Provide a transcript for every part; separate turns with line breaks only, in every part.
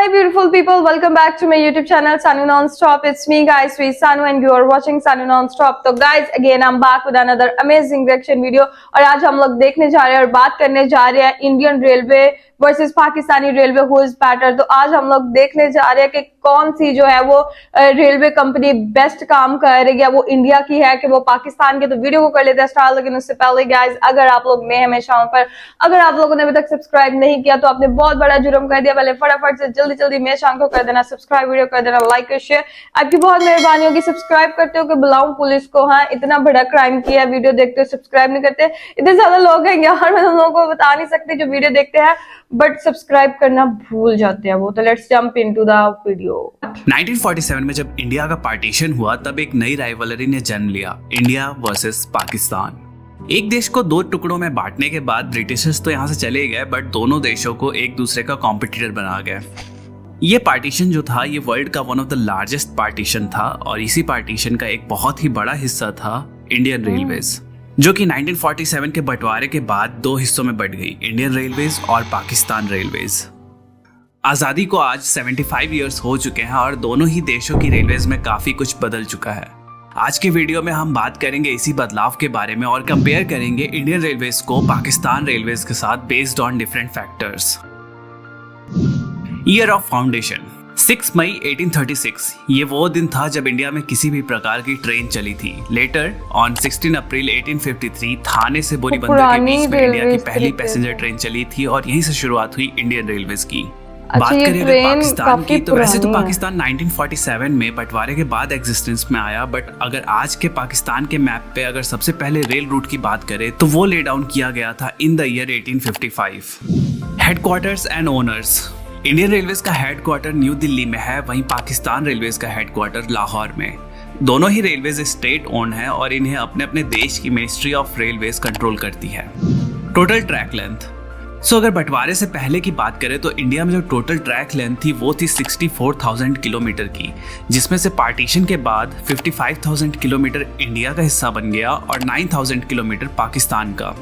Hi beautiful people, welcome back to my YouTube channel Sanu Non-Stop. It's me guys, Sweet Sanu and you are watching Sanu Non-Stop. तो guys again I'm back with another amazing reaction video और आज हम लोग देखने जा रहे हैं और बात करने जा रहे हैं Indian railway versus Pakistani railway who is better. तो आज हम लोग देखने जा रहे हैं कि कौन सी जो है वो रेलवे कंपनी बेस्ट काम कर रही है, वो इंडिया की है कि वो पाकिस्तान की। तो वीडियो को कर लेते हैं स्टार्ट, लेकिन उससे पहले गाइस अगर आप लोग नए हैं मेरे चैनल पर, अगर आप लोगों ने अभी तक सब्सक्राइब नहीं किया तो आपने बहुत बड़ा जुर्म कर दिया। पहले फटाफट से जल्दी मेरे चैनल को कर देना सब्सक्राइब, वीडियो कर देना लाइक और शेयर, आपकी बहुत मेहरबानी होगी। सब्सक्राइब करते हो कि बुलाऊं पुलिस को? हाँ, इतना बड़ा क्राइम किया, वीडियो देखते हो सब्सक्राइब नहीं करते। इतने ज्यादा लोग हैं यार, मैं तुम लोगों को बता नहीं सकती जो वीडियो देखते हैं बट सब्सक्राइब करना भूल जाते हैं वो। तो let's jump into the video.
1947 में जब इंडिया का पार्टीशन हुआ तब एक नई राइवलरी ने जन्म लिया, इंडिया वर्सेस पाकिस्तान। एक देश को दो टुकड़ों में बांटने के बाद ब्रिटिशर्स तो यहाँ से चले गए बट दोनों देशों को एक दूसरे का कॉम्पिटिटर बना गए। ये पार्टीशन जो था ये वर्ल्ड का one of the largest partition था और इसी पार्टीशन का एक बहुत ही बड़ा हिस्सा था इंडियन रेलवेज, जो कि 1947 के बंटवारे के बाद दो हिस्सों में बंट गई, इंडियन रेलवेज और पाकिस्तान रेलवेज। आज़ादी को आज 75 इयर्स हो चुके हैं और दोनों ही देशों की रेलवेज में काफ़ी कुछ बदल चुका है। आज के वीडियो में हम बात करेंगे इसी बदलाव के बारे में और कंपेयर करेंगे इंडियन रेलवेज को पाकिस्तान रेलवेज के साथ based on different factors. Year of foundation 6 मई 1836, ये वो दिन था जब इंडिया में किसी भी प्रकार की ट्रेन चली थी। लेटर ऑन 16 अप्रैल 1853 थाने से बोरी बंदर के बीच में इंडिया की पहली पैसेंजर ट्रेन चली थी और यहीं से शुरुआत हुई इंडियन रेलवेज की। बात करें अगर पाकिस्तान की तो वैसे तो पाकिस्तान 1947 में बंटवारे के बाद एग्जिस्टेंस में आया, बट अगर आज के पाकिस्तान के मैप पे अगर सबसे पहले रेल रूट की बात करें तो वो ले डाउन किया गया था in the year 1855। Headquarters and owners, Indian railways का हेडक्वार्टर न्यू दिल्ली में है, वहीं पाकिस्तान रेलवेज का हेडक्वार्टर लाहौर में। दोनों ही रेलवेज स्टेट ओन है और इन्हें अपने अपने देश की मिनिस्ट्री ऑफ रेलवेज कंट्रोल करती है। टोटल ट्रैक लेंथ, अगर बंटवारे से पहले की बात करें तो इंडिया में जो टोटल ट्रैक लेंथ थी वो थी 64,000 किलोमीटर की, जिसमें से पार्टीशन के बाद 55,000 किलोमीटर इंडिया का हिस्सा बन गया और 9,000 किलोमीटर पाकिस्तान का।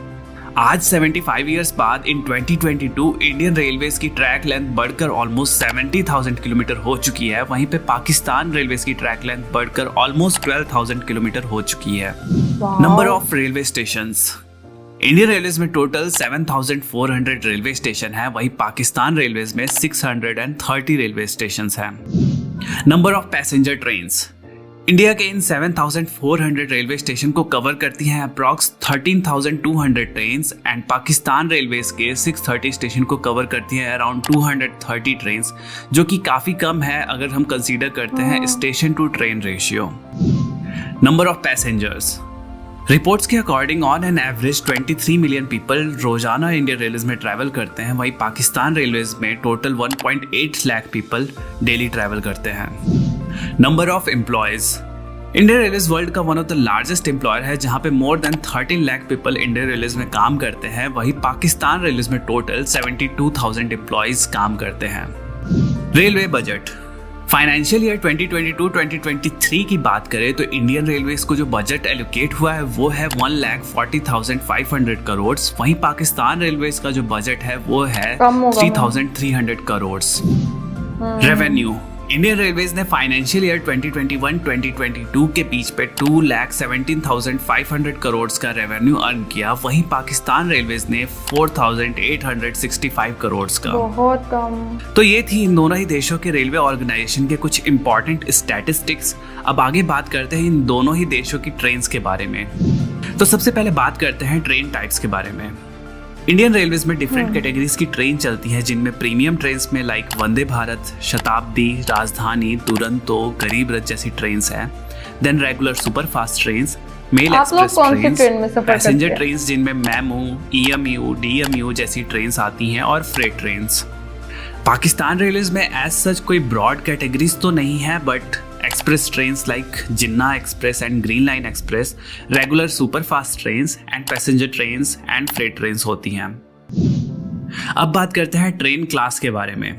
आज 75 इयर्स बाद इन 2022 इंडियन रेलवेज की ट्रैक लेंथ बढ़कर ऑलमोस्ट 70,000 किलोमीटर हो चुकी है, वहीं पे पाकिस्तान रेलवेज की ट्रैक लेंथ बढ़कर ऑलमोस्ट 12,000 किलोमीटर हो चुकी है। Number of railway stations, Indian railways में टोटल 7,400 रेलवे स्टेशन है, वहीं पाकिस्तान रेलवेज में 630 रेलवे स्टेशंस हैं। Number of passenger trains, India के इन 7,400 रेलवे स्टेशन को कवर करती हैं approx 13,200 trains and Pakistan railways के 630 स्टेशन को कवर करती हैं अराउंड 230 ट्रेन्स, जो कि काफ़ी कम है अगर हम कंसीडर करते हैं station to train ratio. Number of passengers, reports के according on an average 23 million people रोजाना इंडियन रेलवेज में ट्रैवल करते हैं, वहीं पाकिस्तान रेलवेज में total 1.8 lakh people daily travel करते हैं। Number of employees, Indian railways world का one of the largest employer है जहां पे more than 13 lakh people Indian railways में काम करते हैं, वहीं पाकिस्तान रेलवेज में टोटल 72,000 एम्प्लॉयज काम करते हैं। रेलवे बजट, फाइनेंशियल ईयर 2022-2023 की बात करें तो इंडियन रेलवेज को जो बजट एलोकेट हुआ है वो है 1,40,500 करोड़, वहीं पाकिस्तान रेलवेज का जो बजट है वो है 3,300 करोड़। रेवेन्यू, इंडियन रेलवेज ने फाइनेंशियल ईयर 2021-2022 के बीच पे 2,17,500 करोड़ का रेवेन्यू अर्न किया, वहीं पाकिस्तान रेलवेज ने 4,865 करोड़ का,
बहुत कम।
तो ये थी इन दोनों ही देशों के रेलवे ऑर्गेनाइजेशन के कुछ इंपॉर्टेंट स्टैटिस्टिक्स। अब आगे बात करते हैं इन दोनों ही देशों की ट्रेन्स के बारे में। तो सबसे पहले बात करते हैं ट्रेन टाइप्स के बारे में। इंडियन रेलवेज में डिफरेंट कैटेगरीज की ट्रेन चलती है, जिनमें प्रीमियम ट्रेन्स में लाइक वंदे भारत, शताब्दी, राजधानी, दुरंतो, गरीब रथ जैसी ट्रेन्स हैं। Then regular superfast trains, mail express trains, passenger trains जिनमें मेमू, ईएमयू, डीएमयू जैसी ट्रेन्स आती हैं और फ्रेट ट्रेन्स। पाकिस्तान रेलवेज में एज सच कोई ब्रॉड कैटेगरीज तो नहीं है, but express trains like Jinnah express and green line express, regular superfast trains and passenger trains and freight trains होती हैं। अब बात करते हैं ट्रेन क्लास के बारे में।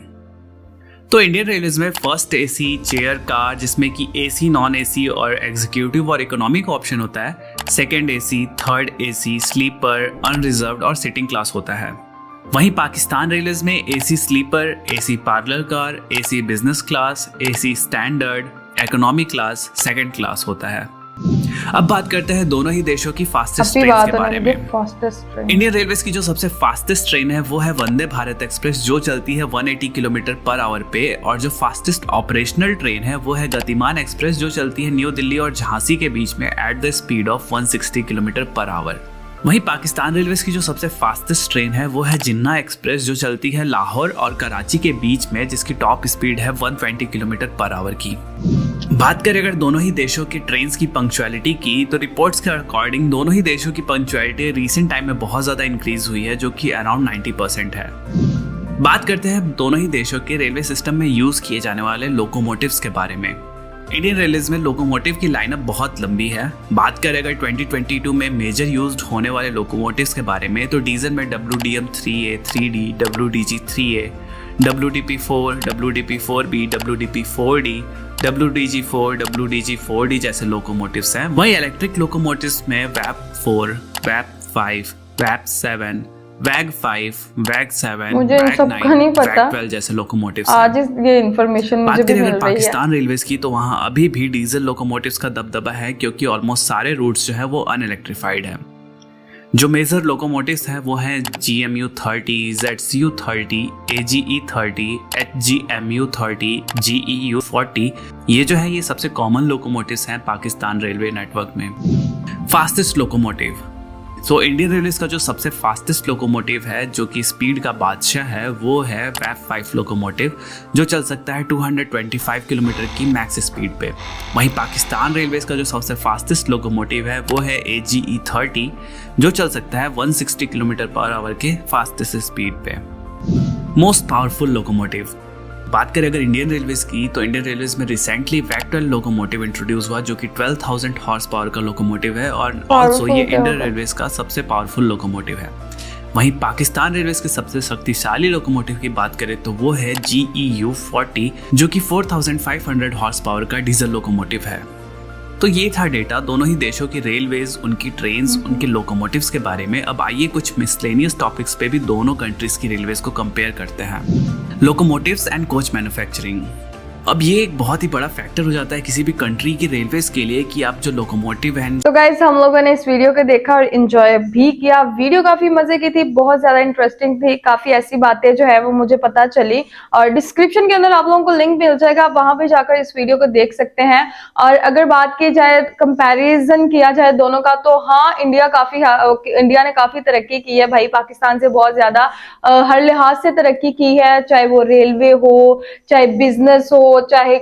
तो इंडियन रेलवेज में फर्स्ट एसी, चेयर कार जिसमें कि एसी, नॉन एसी और एग्जीक्यूटिव और इकोनॉमिक ऑप्शन होता है, second AC, third AC, sleeper, unreserved और सिटिंग क्लास होता है। वहीं पाकिस्तान रेलवेज में AC sleeper, AC parlour car, AC business class, AC standard, economy class, second class होता है। अब बात करते हैं दोनों ही देशों की फास्टेस्ट ट्रेन के बारे में। इंडियन रेलवेज की जो सबसे फास्टेस्ट ट्रेन है वो है वंदे भारत एक्सप्रेस, जो चलती है 180 किलोमीटर पर आवर पे। और जो फास्टेस्ट ऑपरेशनल ट्रेन है वो है गतिमान एक्सप्रेस, जो चलती है न्यू दिल्ली और झांसी के बीच में at the speed of 160 kilometre per hour. वहीं पाकिस्तान रेलवेज की जो सबसे फास्टेस्ट ट्रेन है वो है जिन्ना एक्सप्रेस, जो चलती है लाहौर और कराची के बीच में, जिसकी टॉप स्पीड है 120 किलोमीटर पर आवर की। बात करें अगर दोनों ही देशों की ट्रेन्स की पंक्चुअलिटी की, तो रिपोर्ट्स के अकॉर्डिंग दोनों ही देशों की पंक्चुअलिटी रिसेंट टाइम में बहुत ज्यादा इंक्रीज हुई है, जो कि अराउंड 90% है। बात करते हैं दोनों ही देशों के रेलवे सिस्टम में यूज किए जाने वाले लोकोमोटिव्स के बारे में। इंडियन रेलवेज में लोकोमोटिव की लाइनअप बहुत लंबी है। बात करें अगर 2022 में मेजर यूज्ड होने वाले लोकोमोटिव्स के बारे में, तो डीजल में WDM-3A, 3D, WDG-3A, WDP-4, WDP-4B, WDP-4D, WDG-4, WDG-4D जैसे लोकोमोटिव्स हैं। वहीं इलेक्ट्रिक लोकोमोटिव्स में WAP-4, WAP-5, WAP-7, WAG-5, WAG-7,
मुझे इन सब का नहीं पता।
WAG-12 जैसे लोकोमोटिव्स
आज ये इन्फॉर्मेशन मुझे भी मिल रही है।
पाकिस्तान रेलवेज की, तो वहाँ अभी भी डीजल लोकोमोटिव्स का दबदबा है, क्योंकि ऑलमोस्ट सारे रूट्स जो है वो अनइलेक्ट्रिफाइड है। जो मेजर लोकोमोटिव्स हैं वो हैं GMU-30, ZCU-30, AGE-30, HGMU-30, GEU-40। ये जो है ये सबसे कॉमन लोकोमोटिव्स हैं पाकिस्तान रेलवे नेटवर्क में। Fastest locomotive, so Indian railways का जो सबसे फास्टेस्ट लोकोमोटिव है, जो कि स्पीड का बादशाह है, वो है WAP-5 लोकोमोटिव, जो चल सकता है 225 किलोमीटर की मैक्स स्पीड पे। वहीं पाकिस्तान रेलवेज का जो सबसे फास्टेस्ट लोकोमोटिव है वो है AGE-30, जो चल सकता है 160 किलोमीटर पर आवर के फास्टेस्ट स्पीड पे। मोस्ट पावरफुल लोकोमोटिव, बात करें अगर इंडियन रेलवेज की, तो इंडियन रेलवेज में रिसेंटली WAG-12 लोकोमोटिव इंट्रोड्यूस हुआ, जो कि 12,000 हॉर्स पावर का लोकोमोटिव है और ऑल्सो ये इंडियन रेलवेज का सबसे पावरफुल लोकोमोटिव है। वहीं पाकिस्तान रेलवेज के सबसे शक्तिशाली लोकोमोटिव की बात करें तो वो है GEU-40, जो कि 4,500 हॉर्स पावर का डीजल लोकोमोटिव है। तो ये था डेटा दोनों ही देशों की रेलवेज, उनकी ट्रेन्स, उनके लोकोमोटिव्स के बारे में। अब आइए कुछ मिसलेनियस टॉपिक्स पे भी दोनों कंट्रीज की रेलवेज को कंपेयर करते हैं। लोकोमोटिव्स एंड कोच मैन्युफैक्चरिंग, अब ये एक बहुत ही बड़ा फैक्टर हो जाता है किसी भी कंट्री की रेलवेज के लिए कि आप जो लोकोमोटिव हैं।
तो गाइस हम लोगों ने इस वीडियो को देखा और एंजॉय भी किया। वीडियो काफी मजे की थी, बहुत ज्यादा इंटरेस्टिंग थी, काफी ऐसी बातें जो है वो मुझे पता चली। और डिस्क्रिप्शन के अंदर आप लोगों को लिंक मिल जाएगा, आप वहां पे जाकर इस वीडियो को देख सकते हैं। और अगर बात की जाए, कंपैरिजन किया जाए दोनों का, तो हाँ इंडिया ने काफी तरक्की की है भाई, पाकिस्तान से बहुत ज्यादा हर लिहाज से तरक्की की है, चाहे वो रेलवे हो, चाहे बिजनेस हो, चाहे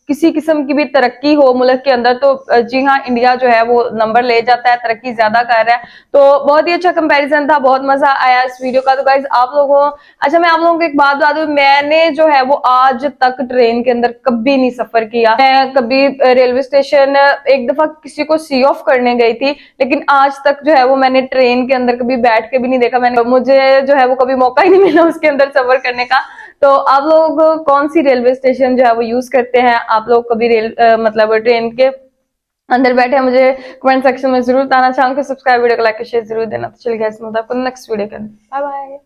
किसी किस्म की भी तरक्की हो मुल्क के अंदर। तो जी हाँ, इंडिया जो है वो नंबर ले जाता है, तरक्की ज्यादा कर रहा है। तो बहुत ही अच्छा कंपैरिजन था, बहुत मजा आया इस वीडियो का। तो गाइज आप लोगों, अच्छा मैं आप लोगों को एक बात बता दूं, मैंने जो है वो आज तक ट्रेन के अंदर कभी नहीं सफर किया। मैं कभी रेलवे स्टेशन एक दफा किसी को सी ऑफ करने गई थी, लेकिन आज तक जो है वो मैंने ट्रेन के अंदर कभी बैठ के भी नहीं देखा। मुझे जो है वो कभी मौका ही नहीं मिला उसके अंदर सफर करने का। तो आप लोग कौन सी रेलवे स्टेशन जो है वो यूज करते हैं? आप लोग कभी मतलब ट्रेन के अंदर बैठे हैं? मुझे कमेंट सेक्शन में जरूर बताना। चैनल को सब्सक्राइब, वीडियो को लाइक शेयर जरूर देना। तो चलिए गाइस, मिलते हैं आपको नेक्स्ट वीडियो के अंदर। Bye bye.